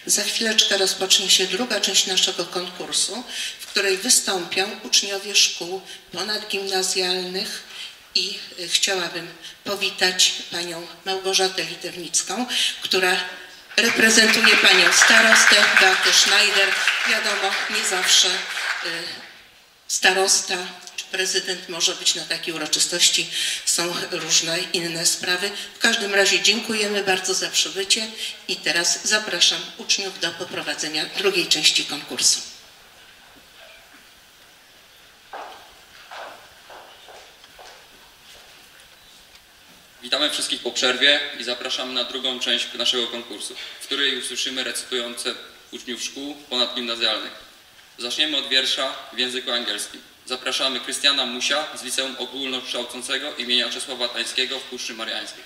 Za chwileczkę rozpocznie się druga część naszego konkursu, w której wystąpią uczniowie szkół ponadgimnazjalnych i chciałabym powitać panią Małgorzatę Litewnicką, która reprezentuje panią starostę Beatę Schneider. Wiadomo, nie zawsze starosta czy prezydent może być na takiej uroczystości, są różne inne sprawy. W każdym razie dziękujemy bardzo za przybycie i teraz zapraszam uczniów do poprowadzenia drugiej części konkursu. Witamy wszystkich po przerwie i zapraszamy na drugą część naszego konkursu, w której usłyszymy recytujące uczniów szkół ponadgimnazjalnych. Zaczniemy od wiersza w języku angielskim. Zapraszamy Krystiana Musia z Liceum Ogólnokształcącego imienia Czesława Tańskiego w Puszczy Mariańskiej.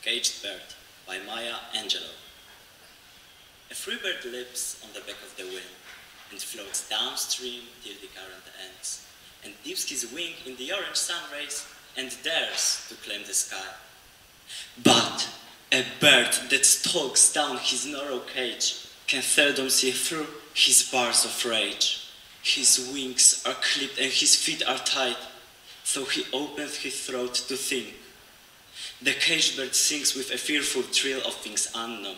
Caged Bird by Maya Angelou. A free bird lives on the back of the wind and floats downstream till the current ends, and dips his wing in the orange sun rays and dares to claim the sky. But a bird that stalks down his narrow cage can seldom see through his bars of rage. His wings are clipped and his feet are tied, so he opens his throat to think. The caged bird sings with a fearful thrill of things unknown,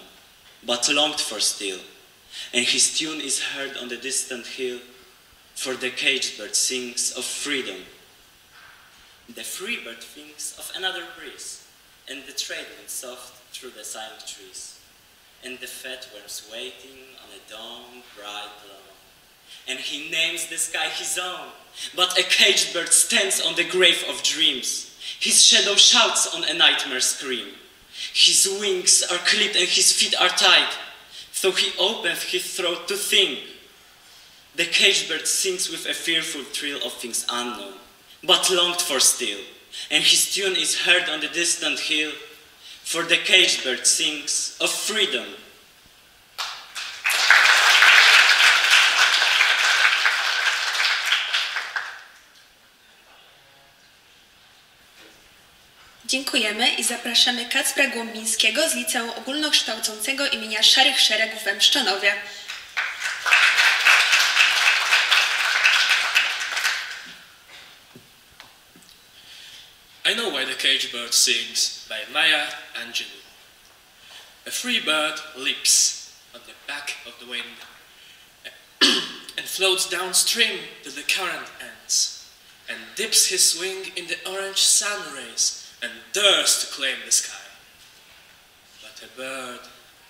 but longed for still, and his tune is heard on the distant hill, for the caged bird sings of freedom. The free bird thinks of another breeze, and the trade wind soft through the silent trees, and the fat worms waiting on a dawn bright lawn, and he names the sky his own. But a caged bird stands on the grave of dreams. His shadow shouts on a nightmare scream. His wings are clipped and his feet are tied, so he opens his throat to think. The caged bird sings with a fearful thrill of things unknown, but longed for still, and his tune is heard on the distant hill, for the caged bird sings of freedom. Dziękujemy i zapraszamy Kacpra Głąbińskiego z Liceum Ogólnokształcącego imienia Szarych Szeregów we Mszczonowie. Caged Bird Sings by Maya Angelou. A free bird leaps on the back of the wind and floats downstream till the current ends, and dips his wing in the orange sun rays and dares to claim the sky. But a bird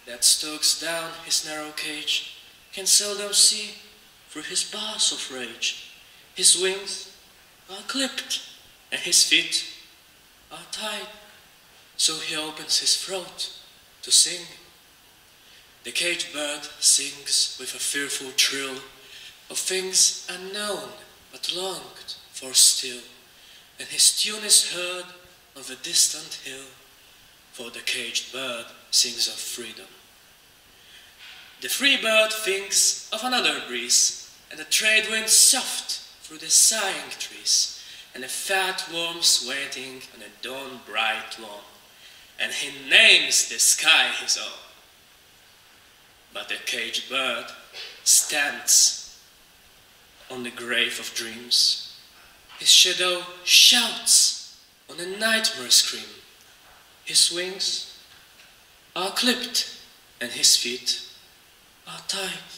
that stalks down his narrow cage can seldom see through his bars of rage. His wings are clipped and his feet are tied, so he opens his throat to sing. The caged bird sings with a fearful trill of things unknown but longed for still, and his tune is heard on the distant hill, for the caged bird sings of freedom. The free bird thinks of another breeze, and the trade wind soft through the sighing trees, and the fat worms waiting on a dawn-bright lawn, and he names the sky his own. But the caged bird stands on the grave of dreams. His shadow shouts on a nightmare scream. His wings are clipped and his feet are tied,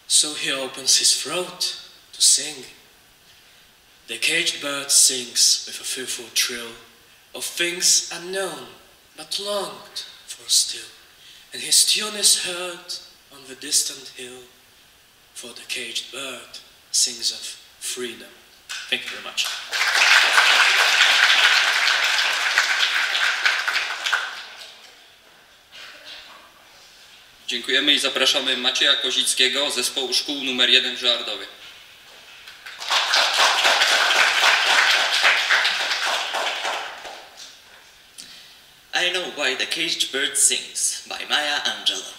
so he opens his throat to sing. The caged bird sings with a fearful trill of things unknown but longed for still, and his tune is heard on the distant hill, for the caged bird sings of freedom. Thank you very much. Dziękujemy i zapraszamy Macieja Kozickiego z zespołu szkół nr 1 w Żeardowie. I Know Why the Caged Bird Sings by Maya Angelou.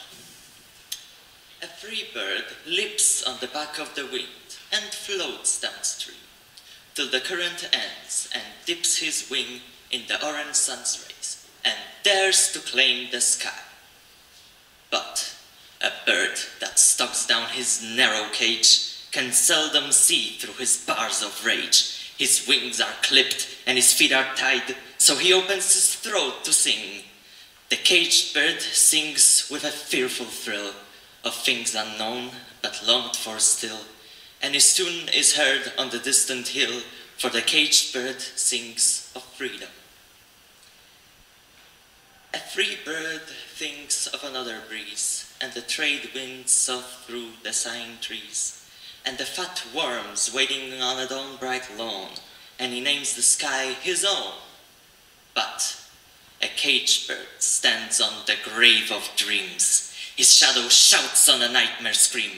A free bird leaps on the back of the wind and floats downstream till the current ends and dips his wing in the orange sun's rays and dares to claim the sky. But a bird that stalks down his narrow cage can seldom see through his bars of rage. His wings are clipped and his feet are tied, so he opens his throat to sing. The caged bird sings with a fearful thrill of things unknown but longed for still, and his tune is heard on the distant hill, for the caged bird sings of freedom. A free bird thinks of another breeze, and the trade wind soft through the sighing trees, and the fat worms waiting on a dawn-bright lawn, and he names the sky his own. But a caged bird stands on the grave of dreams. His shadow shouts on a nightmare scream.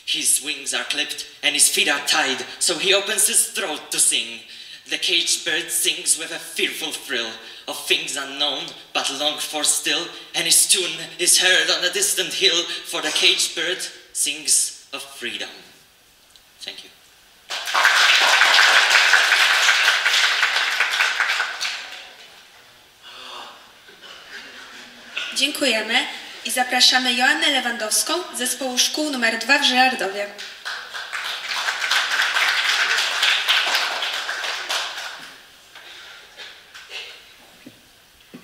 His wings are clipped and his feet are tied, so he opens his throat to sing. The caged bird sings with a fearful thrill of things unknown but longed for still, and his tune is heard on a distant hill, for the caged bird sings of freedom. Thank you. Dziękujemy i zapraszamy Joannę Lewandowską z zespołu szkół nr 2 w Żeardowie.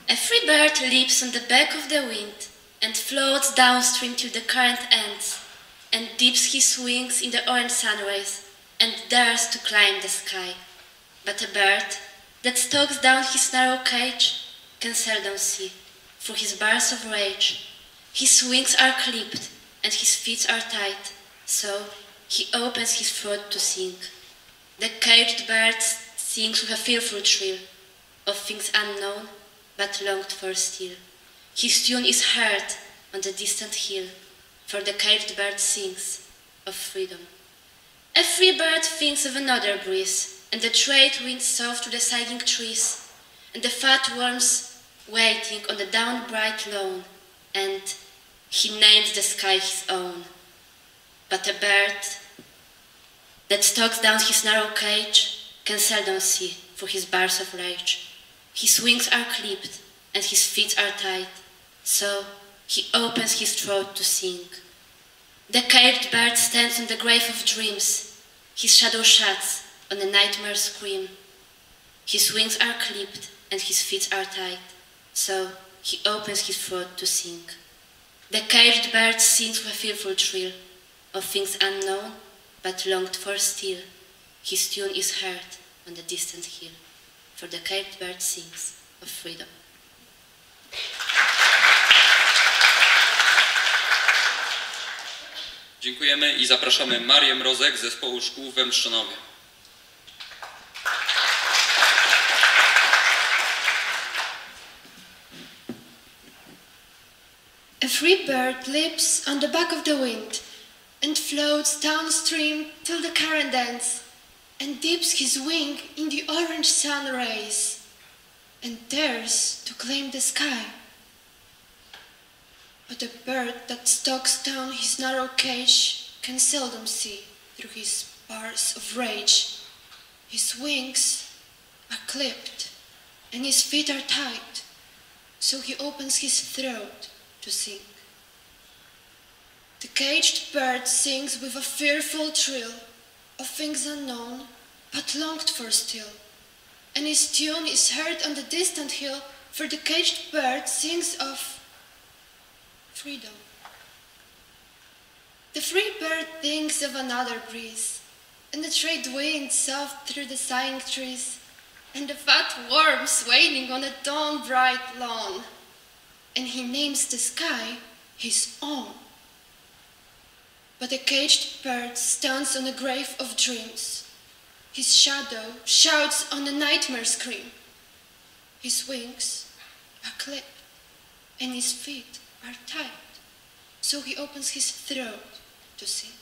A free bird leaps on the back of the wind and floats downstream till the current ends, and dips his wings in the orange sun rays and dares to climb the sky. But a bird that stalks down his narrow cage can seldom see through his bars of rage. His wings are clipped and his feet are tied, so he opens his throat to sing. The caged bird sings with a fearful thrill of things unknown but longed for still. His tune is heard on the distant hill, for the caged bird sings of freedom. A free bird thinks of another breeze, and the trade wind soft through the sighing trees, and the fat worms waiting on the down-bright lawn, and he names the sky his own. But a bird that stalks down his narrow cage can seldom see through his bars of rage. His wings are clipped and his feet are tied, so he opens his throat to sing. The caged bird stands on the grave of dreams. His shadow shouts on a nightmare scream. His wings are clipped and his feet are tied, so he opens his throat to sing. The caged bird sings with a fearful trill of things unknown but longed for still. His tune is heard on the distant hill, for the caged bird sings of freedom. Dziękujemy i zapraszamy Marię Mrozek z zespołu szkół we Mszczonowie. A free bird leaps on the back of the wind and floats downstream till the current ends and dips his wing in the orange sun rays and dares to claim the sky. But a bird that stalks down his narrow cage can seldom see through his bars of rage. His wings are clipped and his feet are tied, so he opens his throat to sing. The caged bird sings with a fearful trill of things unknown but longed for still, and his tune is heard on the distant hill, for the caged bird sings of freedom. The free bird thinks of another breeze, and the trade wind soft through the sighing trees, and the fat worms wading on a dawn-bright lawn, and he names the sky his own. But the caged bird stands on a grave of dreams. His shadow shouts on a nightmare scream. His wings are clipped, and his feet are tied, so he opens his throat to sing.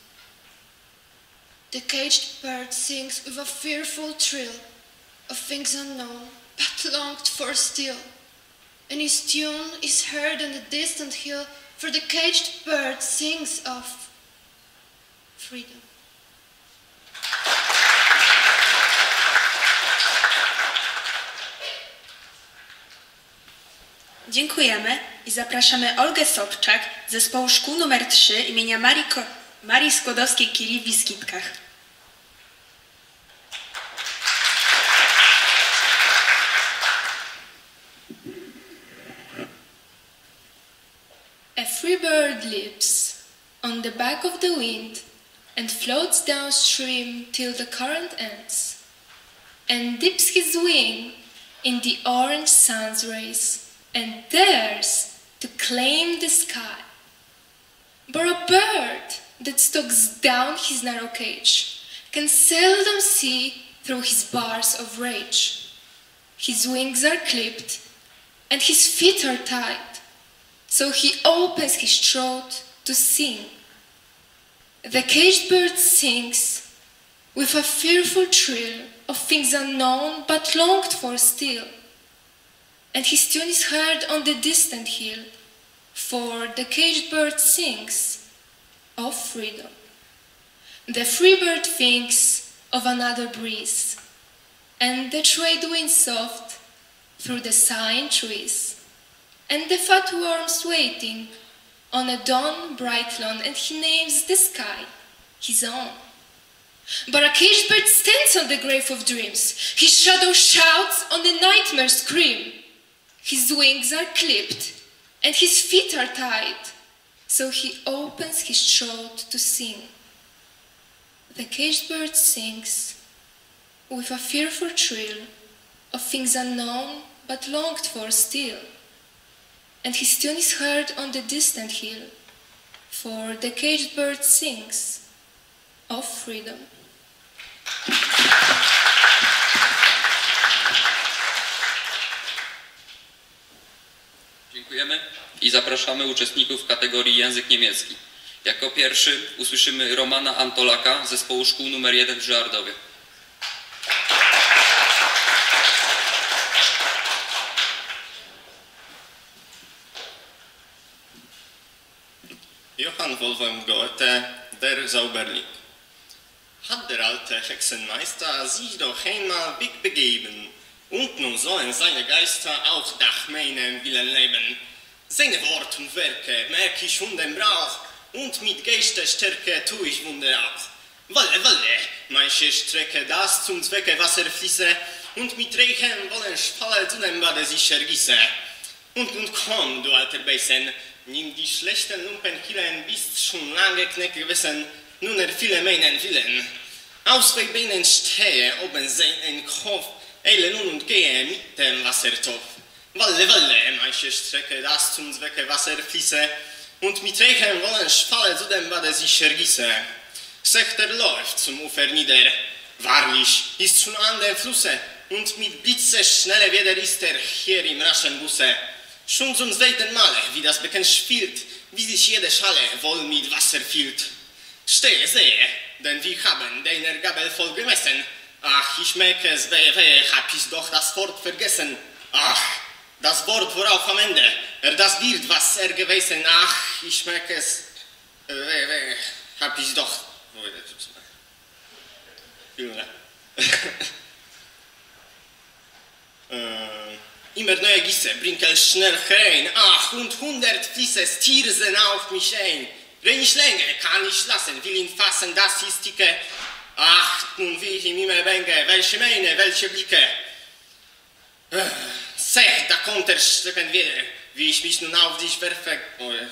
The caged bird sings with a fearful trill of things unknown but longed for still, and his tune is heard on the distant hill, for the caged bird sings of freedom. Dziękujemy i zapraszamy Olgę Sobczak z zespołu szkół nr 3 imienia Marii Skłodowskiej-Curie w Wiskitkach. A free bird leaps on the back of the wind and floats downstream till the current ends, and dips his wing in the orange sun's rays, and dares to claim the sky. But a bird that stalks down his narrow cage can seldom see through his bars of rage. His wings are clipped and his feet are tied, so he opens his throat to sing. The caged bird sings with a fearful trill of things unknown but longed for still, and his tune is heard on the distant hill, for the caged bird sings of freedom. The free bird thinks of another breeze, and the trade wind soft through the sighing trees, and the fat worms waiting on a dawn-bright lawn, and he names the sky his own. But a caged bird stands on the grave of dreams. His shadow shouts on the nightmare scream. His wings are clipped and his feet are tied, so he opens his throat to sing. The caged bird sings with a fearful trill of things unknown but longed for still, and his tune is heard on the distant hill, for the caged bird sings of freedom. Dziękujemy i zapraszamy uczestników kategorii język niemiecki. Jako pierwszy usłyszymy Romana Antolaka z zespołu szkół nr 1 w Żardowie. Johann Wolfgang Goethe, Der Zauberling. Hat der alte Hexenmeister sich doch einmal big begeben, und nun sollen seine Geister auch nach meinem Willen leben. Seine Wort und Werke merk ich und den Brauch, und mit Geistesstärke tu ich Wunder auch. Walle, walle, manche Strecke, das zum Zwecke Wasser fließe, und mit Reichen wollen Schfalle zu dem Bade sich ergießen. Und komm, du alter Beisen, nimm die schlechten Lumpenkielen, bist schon lange Kneck gewissen, nun viele meinen Willen. Aus bei Beinen stehe, oben sein ein Kopf, eile nun und gehe mit dem Wassertopf. Walle, manche Strecke, das zum Zwecke Wasser fließe, und mit Reichen wollen Schfalle zu dem Bade sich ergießen. Sechter läuft zum Ufer nieder, wahrlich ist schon an dem Flusse, und mit Blitze schnelle Weder ist hier im raschen Busse. Schon zum zweiten Male, wie das Becken spielt, wie sich jede Schale wohl mit Wasser füllt. Stehe, sehe, denn wir haben deiner Gabel voll gemessen. Ach, ich merke es, wehe, hab ich doch das Wort vergessen. Ach, das Wort, worauf am Ende das wird, was gewesen. Ach, ich merke es, wehe, hab ich doch... Immer neue Gisse bringt schnell herein. Ach, und 100 Fließe stiersen auf mich ein. Wenn ich länger kann ich lassen, will ihn fassen, das ist dicke. Ach, nun wie ich ihm immer bänge, welche Mähne, welche Blicke. Sech, da kommt Steppen wieder, wie ich mich nun auf dich werfe. Oh, ja.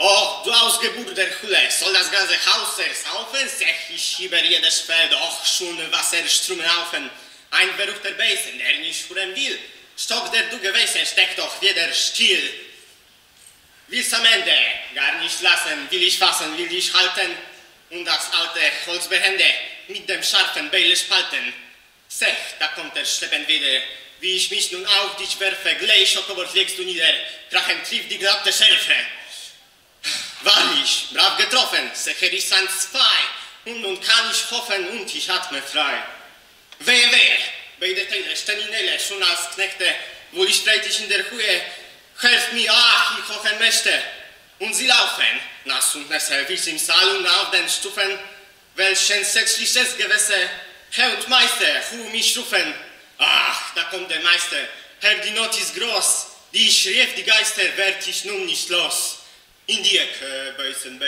Oh, du ausgeburter Hulle, soll das ganze Haus ersaufen? Sech, ich über jedes Feld, och, schon Wasserströme laufen. Ein verrückter Besen, der nicht hören will. Stock, der du gewesen, steckt doch wieder still. Will's am Ende gar nicht lassen, will ich fassen, will ich halten und das alte Holzbehände mit dem scharfen Beil spalten. Sech, da kommt der Steppen wieder, wie ich mich nun auf dich werfe, gleich Schokobord legst du nieder, Krachen trifft die glatte Schärfe. Wahrlich, brav getroffen, Secher ist an 2, und nun kann ich hoffen und ich atme frei. Wehe, beide Teile stehen in Eile, schon als Knechte, wo ich streitig in der Höhe, helft mir, ach, ich hoffen möchte. Und sie laufen, nass und nässe, wie im Saal und auf den Stufen, welchen sechsliches Gewässer, Herr und Meister, hu mich rufen. Ach, da kommt der Meister, Herr, die Not ist groß, die ich rief die Geister, werd ich nun nicht los. In die Ecke, Beisen,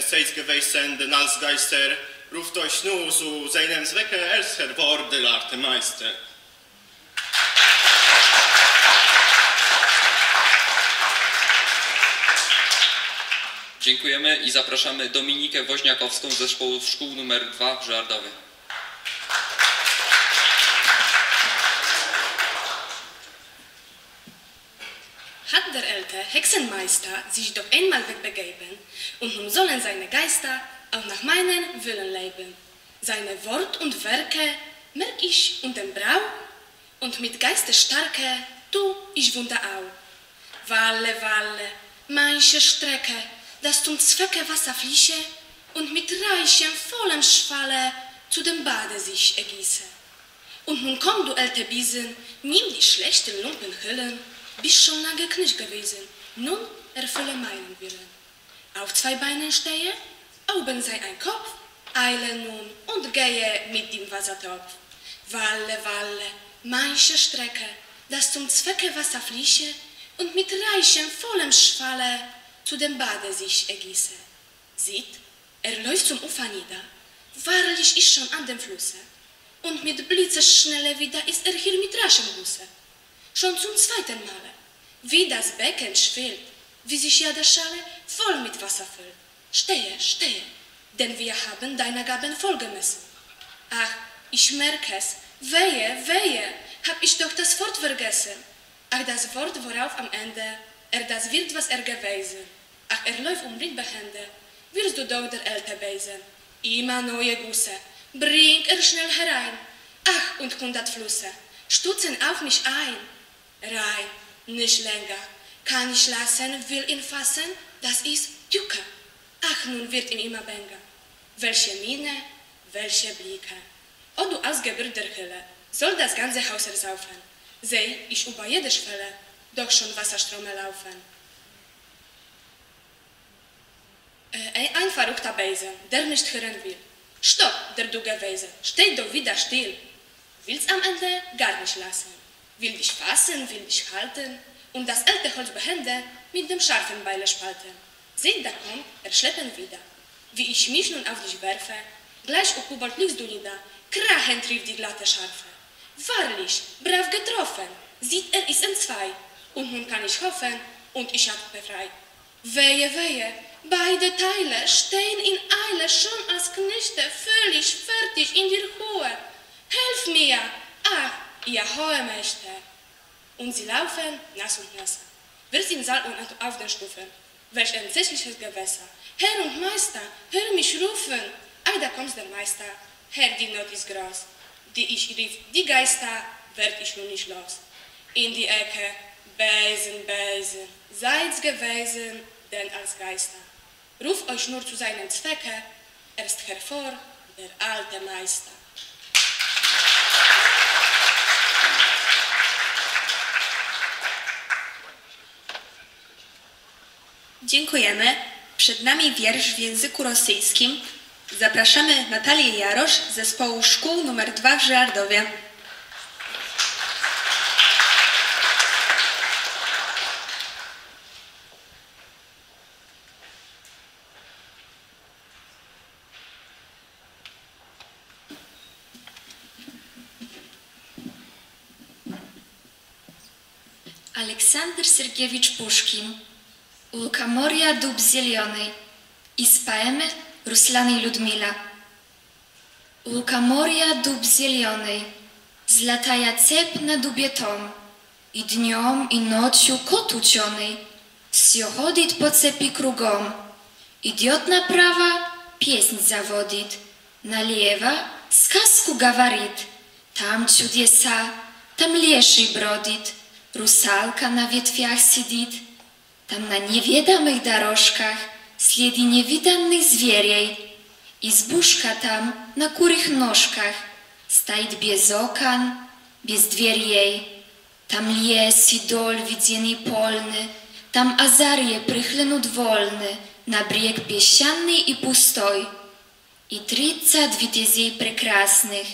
seid gewesen, denn als Geister, ruft euch nur zu seinem Zwecke, erster Wort der Arte Meister. Dziękujemy i zapraszamy Dominikę Woźniakowską z zespołu szkół nr 2 w Żardowie. Hat der alte Hexenmeister sich doch einmal wegbegeben, und nun sollen seine Geister auch nach meinen Willen leben. Seine Wort und Werke merk ich und den Brau, und mit Geistesstarke tu ich Wunder au. Walle, manche Strecke, das zum Zwecke Wasser fließe und mit reichem, vollem Schwalle zu dem Bade sich ergieße. Und nun komm, du alte Biesen, nimm die schlechten Lumpenhüllen, bist schon lange Knecht gewesen, nun erfülle meinen Willen. Auf 2 Beinen stehe, oben sei ein Kopf, eile nun und gehe mit dem Wassertopf. Walle, manche Strecke, das zum Zwecke Wasser fließe und mit reichem, vollem Schwalle zu dem Bade sich ergieße. Sieht, läuft zum Ufer nieder, wahrlich ist schon an dem Flusse, und mit Blitzesschnelle wieder ist hier mit raschem Gusse. Schon zum 2. Male, wie das Becken schwillt, wie sich jede Schale voll mit Wasser füllt. Stehe, denn wir haben deine Gaben vollgemessen. Ach, ich merke es, wehe, hab ich doch das Wort vergessen. Ach, das Wort, worauf am Ende das wird, was gewesen. Ach, läuft mit Behände, wirst du doch der alte Besen. Immer neue Gusse, bring schnell herein. Ach, und 100 Flüsse stutzen auf mich ein. Rein, nicht länger, kann ich lassen, will ihn fassen, das ist Tücke. Ach, nun wird ihm immer bänger. Welche Miene, welche Blicke. O du ausgebürter Hülle, soll das ganze Haus ersaufen. Seh ich über jede Schwelle, doch schon Wasserströme laufen. Ein verrückter Besen, der nicht hören will. Stopp, der du gewesen, steh doch wieder still. Willst am Ende gar nicht lassen. Will dich fassen, will dich halten und das alte Holzbehände mit dem scharfen Beile spalten. Seht, da kommt, schleppen wieder. wie ich mich nun auf dich werfe, gleich ob Hubert nichts du nieder, krachen trifft die glatte Scharfe. Wahrlich, brav getroffen, sieht ist entzwei, und nun kann ich hoffen, und ich atme frei. Wehe, wehe, beide Teile stehen in Eile, schon als Knechte, völlig fertig in der Ruhe. Helf mir! Ach, ihr hohe Mächte! Und sie laufen, nass und nass. Wir sind Saal und auf den Stufen. Welch entsetzliches Gewässer. Herr und Meister, hör mich rufen. Ei, da kommt der Meister. Herr, die Not ist groß. Die ich rief, die Geister, werd ich nun nicht los. In die Ecke, Besen, Besen, seid's gewesen, denn als Geister. Ruf euch nur zu seinem Zwecke, erst hervor, der alte Meister. Dziękujemy. Przed nami wiersz w języku rosyjskim. Zapraszamy Natalię Jarosz z zespołu szkół nr 2 w Żyrardowie. Aleksander Sergiewicz Puszkin. У лукоморья дуб зеленый. Из поэмы Руслана и Людмила. У лукоморья дуб зеленый. Золотая цепь на дубе том. И днем, и ночью кот ученый. Все ходит по цепи кругом. Идет направо, песнь заводит. Налево сказку говорит. Там чудеса, там леший бродит. Русалка на ветвях сидит. Tam na niewiadomych dorożkach ślady niewidanych zwierzej. Izbuszka tam na kurych nóżkach стоит bez okon, bez drzwi. Tam les i dol widziany polny, tam azarie prychlynut wolny, na brzeg pieściany i pusтой. I 30 witezей прекрасных,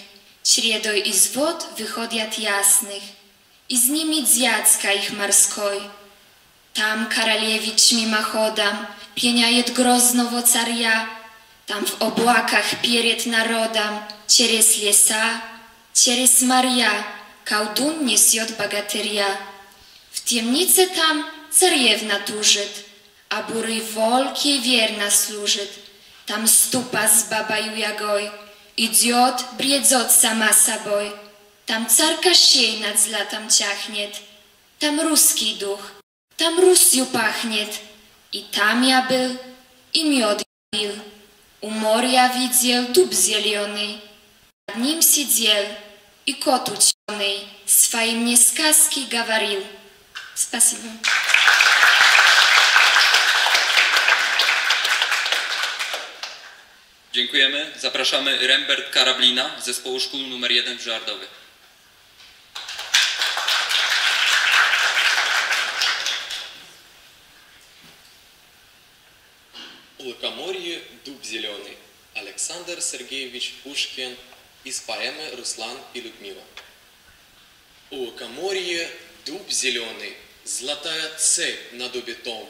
чередой из вод выходят ясных, и z nimi dziadzka ich morской. Tam королевич mimochodem pieniajet groznowo carja, tam w obłakach перед народом, через леса, через моря, колдун несет богатыря. В темнице там царевна тужит, а бурый волк ей верно служит. Там ступа с бабою ягой, идет, бредет сама собой. Там царь Кощей над златом чахнет, там русский дух. Tam Rusью pachniet, i tam ja był, i miod pil. U morja widział dub zielony, nad nim siedział, i kot uczony, swoim мне сказки говорил. Спасибо. Dziękujemy. Zapraszamy Rembert Karablina z zespołu szkół nr 1 w Żyrardowie. У лукоморье дуб зеленый. Александр Сергеевич Пушкин из поэмы «Руслан и Людмила». У лукоморье дуб зеленый, золотая цепь на дубе том.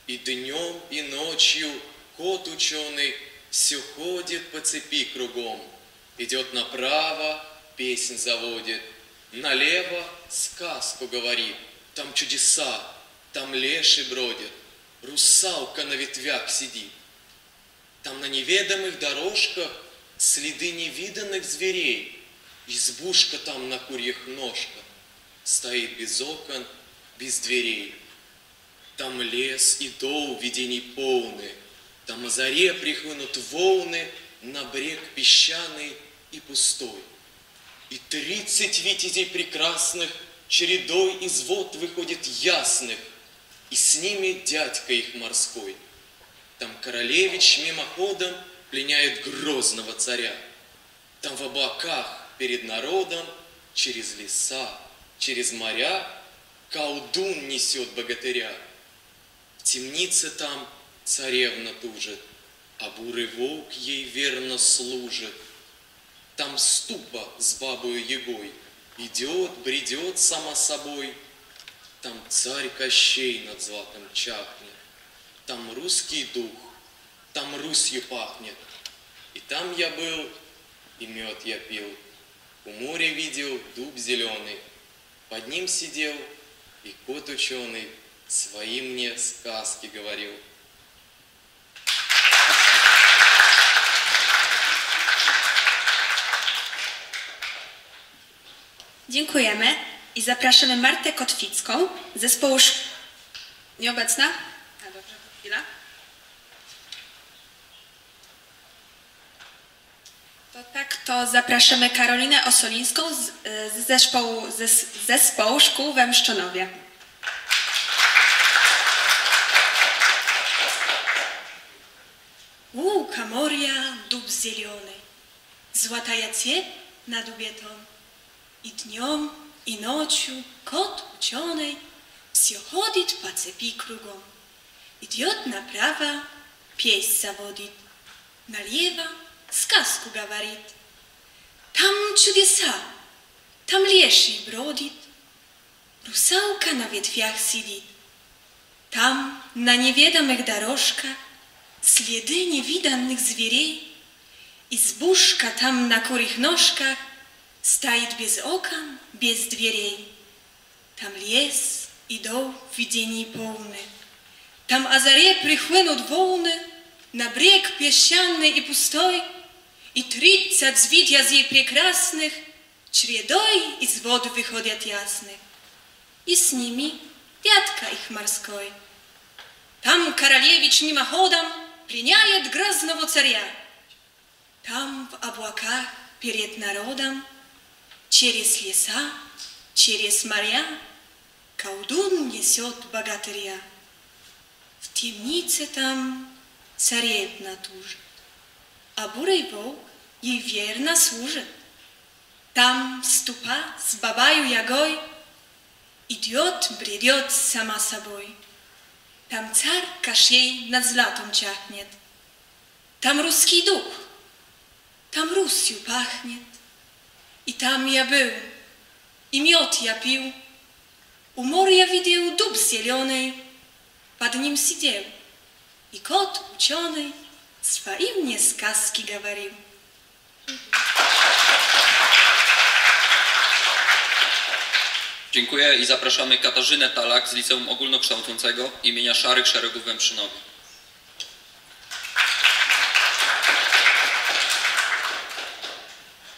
И днем, и ночью кот ученый все ходит по цепи кругом. Идет направо, песнь заводит, налево сказку говорит. Там чудеса, там леший бродит, русалка на ветвях сидит. Там на неведомых дорожках следы невиданных зверей. Избушка там на курьих ножках стоит без окон, без дверей. Там лес и дол видений полны, там о заре прихлынут волны на брег песчаный и пустой. И 30 витязей прекрасных чередой из вод выходит ясных, и с ними дядька их морской. Там королевич мимоходом пленяет грозного царя. Там в облаках перед народом через леса, через моря колдун несет богатыря. В темнице там царевна тужит, а бурый волк ей верно служит. Там ступа с бабою Егой идет, бредет сама собой. Там царь Кощей над златом чахнет. Там русский дух, там Русью пахнет. И там я был, и мед я пил. У моря видел дуб зеленый. Под ним сидел, и кот ученый свои мне сказки говорил. Dziękujemy i zapraszamy Martę Kotwicką z zespołu Nieobecna? A dobrze, chwila. To tak, to zapraszamy Karolinę Osolińską z zespołu szkół we Mszczonowie. Łuka moria, dub zielony, złataja ciep na dubietą. I dniom, i nociu kot ucionej все ходит по цепи кругом. Идет направо, песнь заводит, налево сказку говорит. Там чудеса, там леший бродит, русалка на ветвях сидит. Там на неведомых дорожках следы невиданных зверей. Избушка там на курьих ножках стоит без окон, без дверей. Там лес и дол видений полны. Там о заре прихлынут волны на брег песчаный и пустой, и 30 звитязей прекрасных чередой из вод выходят ясных. И с ними дядка их морской. Там королевич мимоходом пленяет грозного царя. Там в облаках перед народом через леса, через моря колдун несет богатыря. В темнице там царевна тужит, а бурый волк ей верно служит. Там ступа с бабаю ягой идет, бредет сама собой. Там царь Кощей над златом чахнет. Там русский дух, там Русью пахнет. I tam ja był, i miód ja pił. U morza widział dub zielony, pod nim siedział. I kot uczony swoje mnie сказки говорил. Dziękuję i zapraszamy Katarzynę Talak z Liceum Ogólnokształcącego imienia Szarych Szeregów we Mszczynowie.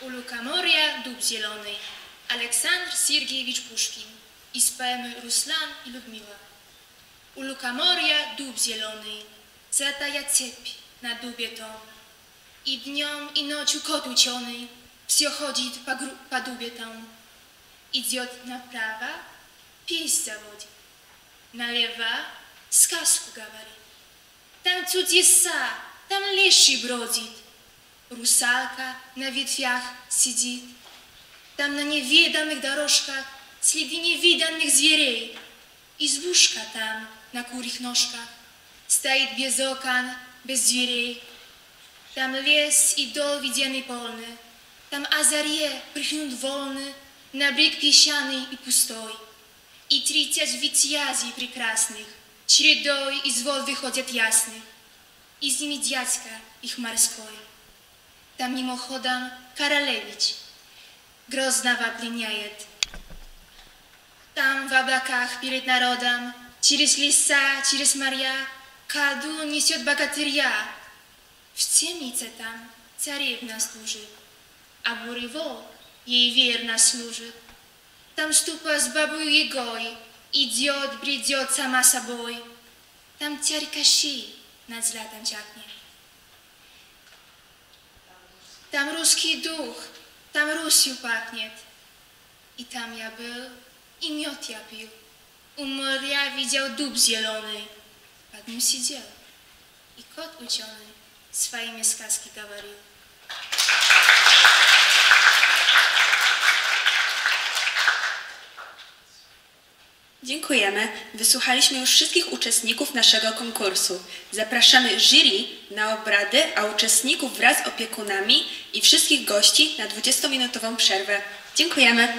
У лукоморья дуб зеленый, Александр Сергеевич Пушкин, из поэмы «Руслан и Людмила». У лукоморья дуб зеленый, золотая цепь на дубе том. И днем, и ночью кот ученый все ходит по дубе там. Идет направо, песнь заводит, налево сказку говорит. Там чудеса, там леший бродит, русалка на ветвях сидит. Там на неведомых дорожках следы невиданных зверей. Избушка там на курьих ножках стоит без окон, без дверей. Там лес и дол виденный полны, там о заре прихнут волны на брег песчаный и пустой. И 30 витязей прекрасных чередой из вод выходят ясных, и с ними дядька их морской. Там мимоходом королевич грозного пленяет. Там в облаках перед народом, через леса, через моря, колдун несет богатыря. В темнице там царевна служит, а бурый волк ей верно служит. Там ступа с бабою Егой идет, бредет сама собой. Там царь Кощей над златом чахнет. Там русский дух, там Русью пахнет. И там я был, и мед я пил. У моря видел дуб зеленый, под ним сидел. И кот ученый swoimi сказки говорил. Dziękujemy. Wysłuchaliśmy już wszystkich uczestników naszego konkursu. Zapraszamy jury na obrady, a uczestników wraz z opiekunami i wszystkich gości na 20-minutową przerwę. Dziękujemy.